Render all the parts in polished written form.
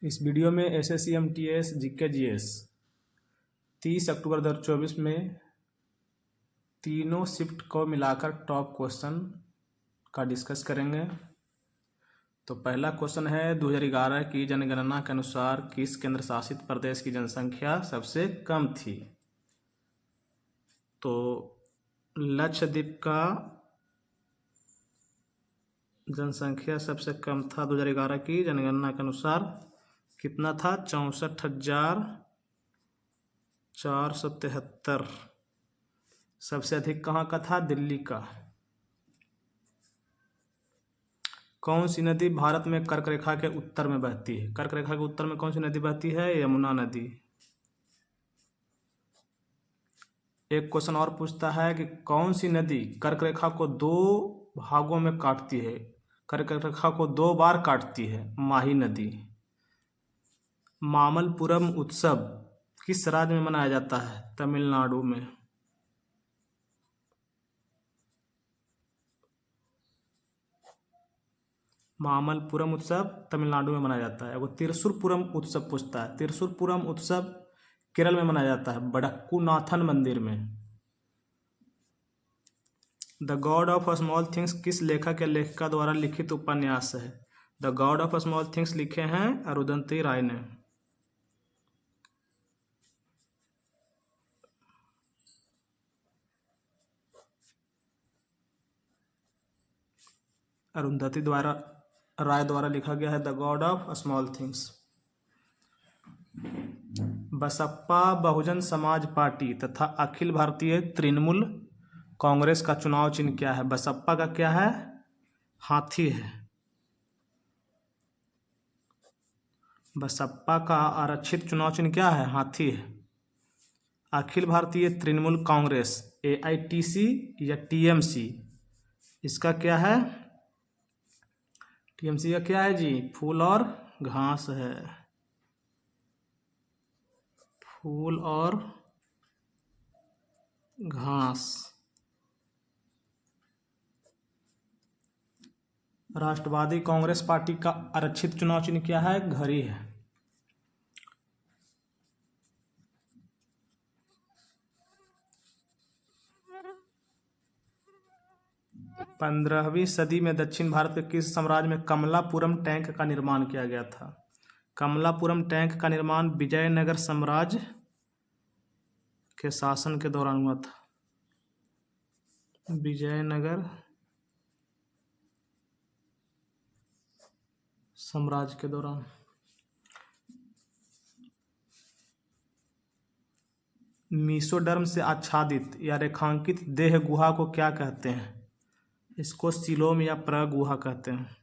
इस वीडियो में SSC MTS GK GS 30 अक्टूबर 2024 में तीनों शिफ्ट को मिलाकर टॉप क्वेश्चन का डिस्कस करेंगे। तो पहला क्वेश्चन है 2011 की जनगणना के अनुसार किस केंद्र शासित प्रदेश की जनसंख्या सबसे कम थी। तो लक्षद्वीप का जनसंख्या सबसे कम था 2011 की जनगणना के अनुसार। कितना था? 64,473। सबसे अधिक कहाँ का था? दिल्ली का। कौन सी नदी भारत में कर्क रेखा के उत्तर में बहती है? कर्क रेखा के उत्तर में कौन सी नदी बहती है? यमुना नदी। एक क्वेश्चन और पूछता है कि कौन सी नदी कर्क रेखा को दो भागों में काटती है? कर्क रेखा को दो बार काटती है। माही नदी। मामल्लपुरम उत्सव किस राज्य में मनाया जाता है? तमिलनाडु में। मामल्लपुरम उत्सव तमिलनाडु में मनाया जाता है। वो त्रिशूरपुरम उत्सव पूछता है। त्रिशूरपुरम उत्सव केरल में मनाया जाता है, वडक्कुनाथन मंदिर में। The God of Small things किस लेखक या लेखिका द्वारा लिखित उपन्यास है? The God of Small things लिखे हैं अरुंधति राय ने। अरुंधति राय द्वारा लिखा गया है the God of Small Things. Baspa Bahujan Samaj Party तथा अखिल भारतीय तृणमूल कांग्रेस का चुनाव चिन्ह क्या है? बसपा का क्या है? हाथी है। बसपा का आरक्षित चुनाव चिन्ह क्या है? हाथी है। अखिल भारतीय तृणमूल कांग्रेस AITC या TMC, इसका क्या है? TMC का क्या है जी? फूल और घास है। फूल और घास। राष्ट्रवादी कांग्रेस पार्टी का आरक्षित चुनाव चिन्ह क्या है? घड़ी है। पंद्रहवीं सदी में दक्षिण भारत के किस साम्राज्य में कमलापुरम टैंक का निर्माण किया गया था? कमलापुरम टैंक का निर्माण विजयनगर साम्राज्य के शासन के दौरान हुआ था। विजयनगर साम्राज्य के दौरान। मीसोडर्म से आच्छादित या रेखांकित देह गुहा को क्या कहते हैं? इसको सीलोम या प्रगुहा कहते हैं।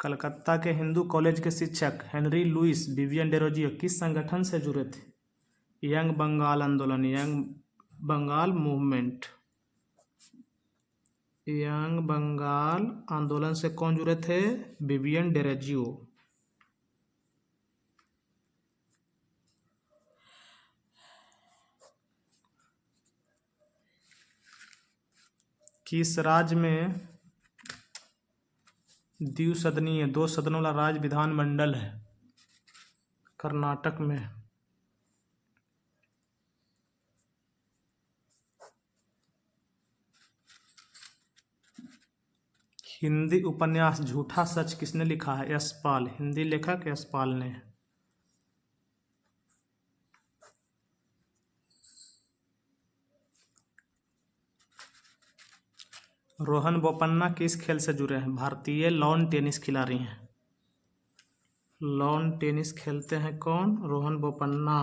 कलकत्ता के हिंदू कॉलेज के शिक्षक हेनरी लुइस विवियन डेरोजियो किस संगठन से जुड़े थे? यंग बंगाल आंदोलन, young Bengal movement. Young Bengal आंदोलन से कौन जुड़े थे? विवियन डेरोजियो। किस राज्य में द्विसदनीय 2 सदनों वाला राज्य विधानमंडल है? कर्नाटक में। हिंदी उपन्यास झूठा सच किसने लिखा है? यशपाल। हिंदी लेखक यशपाल ने। रोहन बोपन्ना किस खेल से जुड़े हैं? भारतीय लॉन टेनिस खिलाड़ी हैं। लॉन टेनिस खेलते हैं कौन? रोहन बोपन्ना।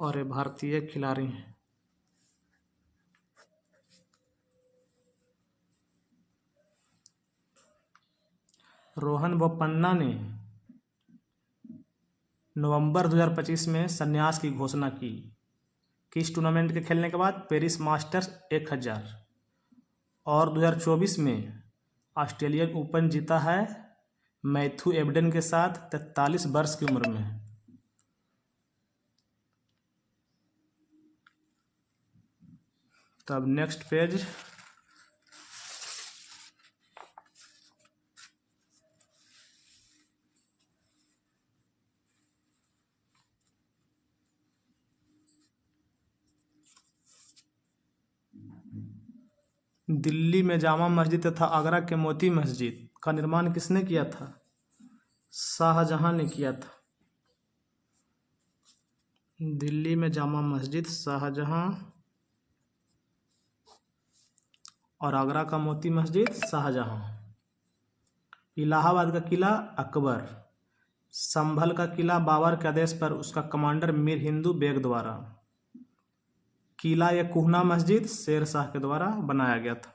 और ये भारतीय खिलाड़ी हैं। रोहन बोपन्ना ने नवंबर 2025 में संन्यास की घोषणा की किस टूर्नामेंट के खेलने के बाद? Paris masters 1000। और 2024 में ऑस्ट्रेलियन ओपन जीता है मैथ्यू एबडन के साथ 43 वर्ष की उम्र में। तब नेक्स्ट पेज, दिल्ली में जामा मस्जिद तथा आगरा के मोती मस्जिद का निर्माण किसने किया था? शाहजहां ने किया था। दिल्ली में जामा मस्जिद शाहजहां और आगरा का मोती मस्जिद शाहजहां। इलाहाबाद का किला अकबर। संभल का किला बाबर के आदेश पर उसका कमांडर मीर हिंदू बेग द्वारा। किला या कुहना मस्जिद शेर शाह के द्वारा बनाया गया था।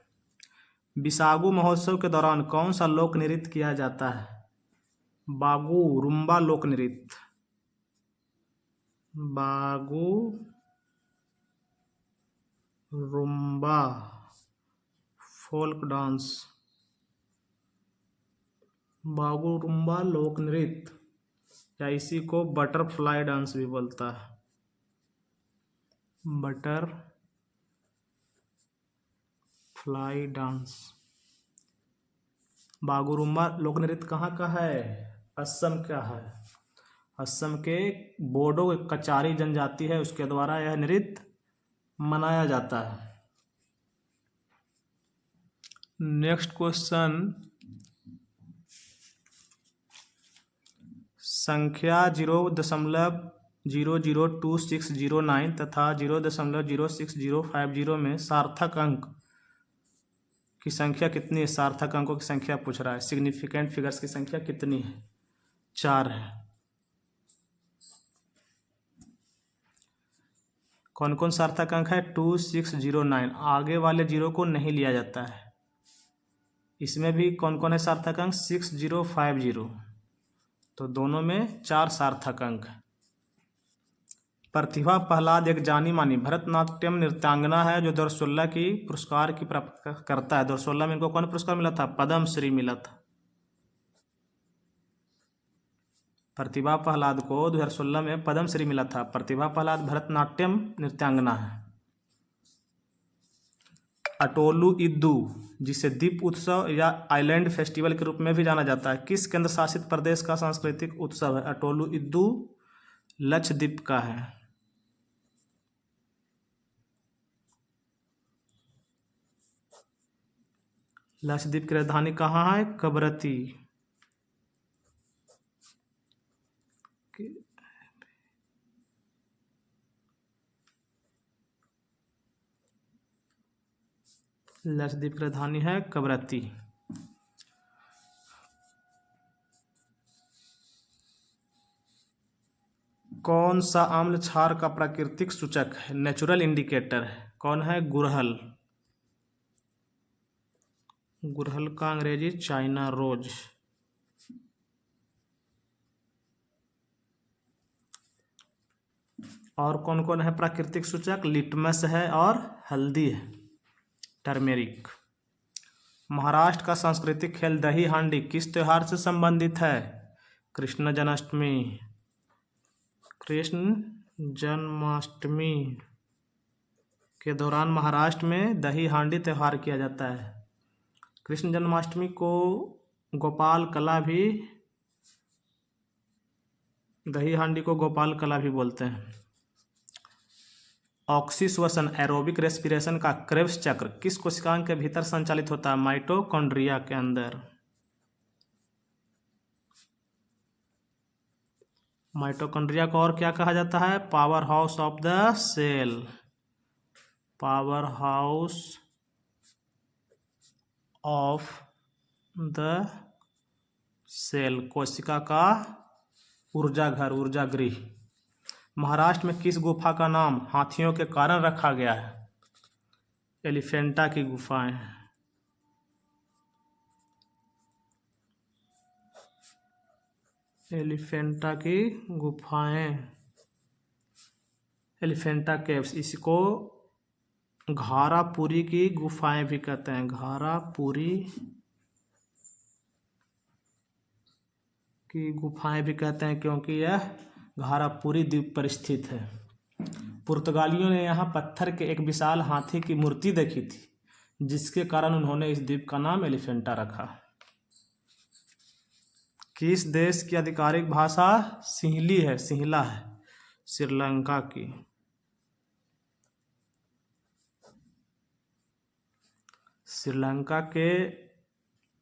बिसागु महोत्सव के दौरान कौन सा लोक नृत्य किया जाता है? बागु रुम्बा लोक नृत्य। बागु रुम्बा फोल्क डांस। बागु रुम्बा लोक नृत्य, या इसी को बटरफ्लाई डांस भी बोलता है। Butterfly dance. बागुरुम्बा लोक नृत्य कहाँ का है? असम का है। असम के बोडो कचारी जनजाति है, उसके द्वारा यह नृत्य मनाया जाता है। नेक्स्ट क्वेश्चन, संख्या 0.002609 तथा 0.06050 में सार्थक अंक की संख्या कितनी है? सार्थक अंकों की संख्या पूछ रहा है। सिग्निफिकेंट फिगर्स की संख्या कितनी है? 4 है। कौन कौन सार्थक अंक है? 2609। आगे वाले जीरो को नहीं लिया जाता है। इसमें भी कौन कौन है सार्थक अंक? 6050। तो दोनों में 4 सार्थक अंक है। प्रतिभा प्रहलाद एक जानी मानी भरतनाट्यम नृत्यांगना है जो 2016 की पुरस्कार की प्राप्त करता है। 2016 में इनको कौन पुरस्कार मिला था? पद्म श्री मिला था। प्रतिभा प्रहलाद को 2016 में पद्म श्री मिला था। प्रतिभा प्रहलाद भरतनाट्यम नृत्यांगना है। अटोलू इद्दू, जिसे द्वीप उत्सव या आइलैंड फेस्टिवल के रूप में भी जाना जाता है, किस केंद्र शासित प्रदेश का सांस्कृतिक उत्सव है? अटोलू इद्दू लक्षद्वीप का है। लक्षद्वीप की राजधानी कहाँ है? कवरत्ती। लक्षद्वीप की राजधानी है कवरत्ती। कौन सा अम्ल क्षार का प्राकृतिक सूचक है? नेचुरल इंडिकेटर है। कौन है? गुड़हल। गुड़हल का अंग्रेजी चाइना रोज। और कौन कौन है प्राकृतिक सूचक? लिटमस है और हल्दी है, टर्मेरिक। महाराष्ट्र का सांस्कृतिक खेल दही हांडी किस त्योहार से संबंधित है? कृष्ण जन्माष्टमी। कृष्ण जन्माष्टमी के दौरान महाराष्ट्र में दही हांडी त्यौहार किया जाता है। कृष्ण जन्माष्टमी को गोपाल कला भी, दही हांडी को गोपाल कला भी बोलते हैं। ऑक्सीश्वसन एरोबिक रेस्पिरेशन का क्रेब्स चक्र किस कोशिकांग के भीतर संचालित होता है? माइटोकॉन्ड्रिया के अंदर। माइटोकॉन्ड्रिया को और क्या कहा जाता है? Power house of the cell. Power house of the cell, कोशिका का ऊर्जा घर, ऊर्जा गृह। महाराष्ट्र में किस गुफा का नाम हाथियों के कारण रखा गया है? एलिफेंटा की गुफाएं। एलिफेंटा की गुफाएं, एलिफेंटा केव्स, इसको घारापुरी की गुफाएं भी कहते हैं, घारापुरी की गुफाएं भी कहते हैं क्योंकि यह घारापुरी द्वीप पर स्थित है। पुर्तगालियों ने यहाँ पत्थर के एक विशाल हाथी की मूर्ति देखी थी, जिसके कारण उन्होंने इस द्वीप का नाम एलिफेंटा रखा। किस देश की आधिकारिक भाषा सिंहली है, सिंहला है? श्रीलंका की। श्रीलंका के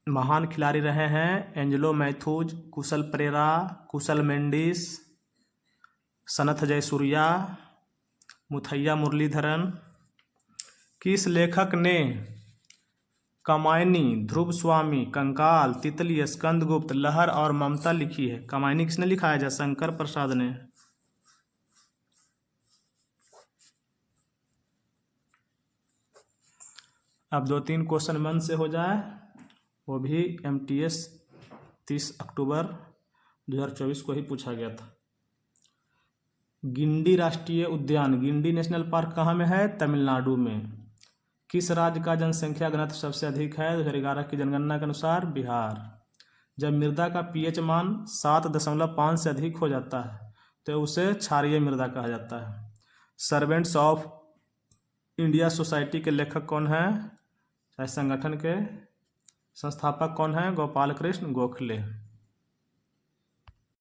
महान खिलाड़ी रहे हैं एंजेलो मैथ्यूज, कुशल परेरा, कुशल मेंडिस, सनथ जयसूर्या, मुथैया मुरलीधरन। किस लेखक ने कामायनी, ध्रुव स्वामी, कंकाल, तितली, स्कंदगुप्त, लहर और ममता लिखी है? कामायनी किसने लिखा है? जयशंकर प्रसाद ने। अब 2-3 क्वेश्चन मन से हो जाए, वो भी MTS 30 अक्टूबर 2024 को ही पूछा गया था। गिंडी राष्ट्रीय उद्यान, गिंडी नेशनल पार्क कहाँ में है? तमिलनाडु में। किस राज्य का जनसंख्या घनत्व सबसे अधिक है? 2011 की जनगणना के अनुसार बिहार। जब मृदा का pH मान 7.5 से अधिक हो जाता है तो उसे क्षारीय मृदा कहा जाता है। सर्वेंट्स ऑफ इंडिया सोसाइटी के लेखक कौन हैं? संगठन के संस्थापक कौन हैं? गोपाल कृष्ण गोखले।